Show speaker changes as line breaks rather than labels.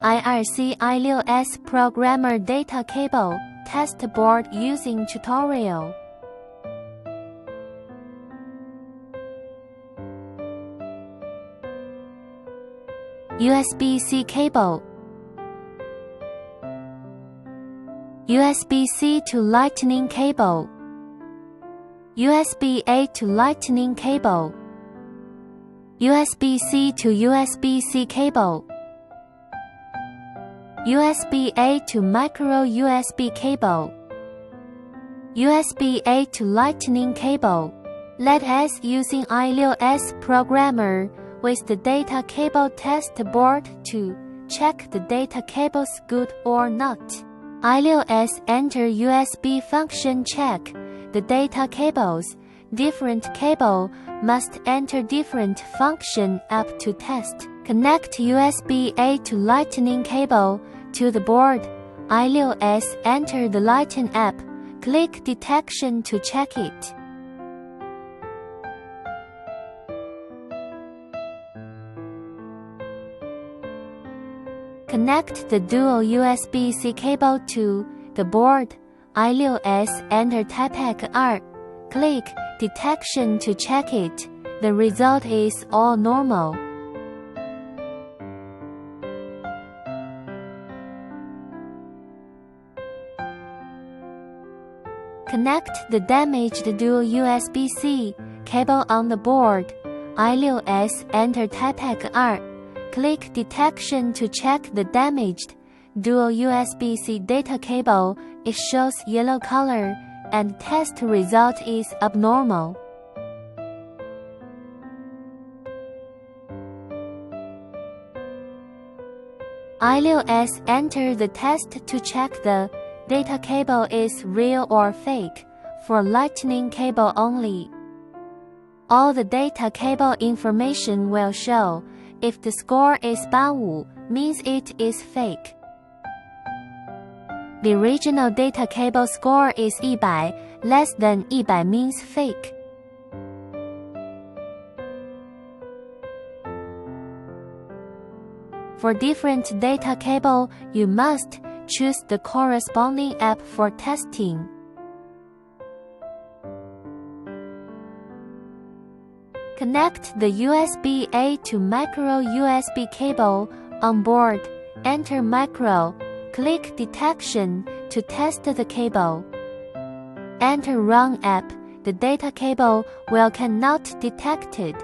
I2C I6S Programmer Data Cable Test Board using tutorial. USB-C cable. USB-C to Lightning cable. USB-A to Lightning cable. USB-C to USB-C cable. USB-A to micro USB cable. USB-A to Lightning cable. Let us using I6S programmer with the data cable test board to check the data cables good or not. I6S enter USB function check the data cables. Different cable must enter different function up to test. Connect USB-A to Lightning cable to the board. I6S enter the Lightning app. Click detection to check it. Connect the dual USB-C cable to the board. I6S enter type 2. Click detection to check it. The result is all normal. Connect the damaged dual USB-C cable on the board. I6S enter type 2. Click detection to check the damaged dual USB-C data cable. It shows yellow color and test result is abnormal. I6S enter the test to check the data cable is real or fake for Lightning cable only. All the data cable information will show. If the score is 85, means it is fake. The original data cable score is 100, less than 100 means fake. For different data cable, you must choose the corresponding app for testing. Connect the USB-A to micro USB cable on board. Enter micro. Click detection to test the cable. Enter wrong app. The data cable will cannot detected.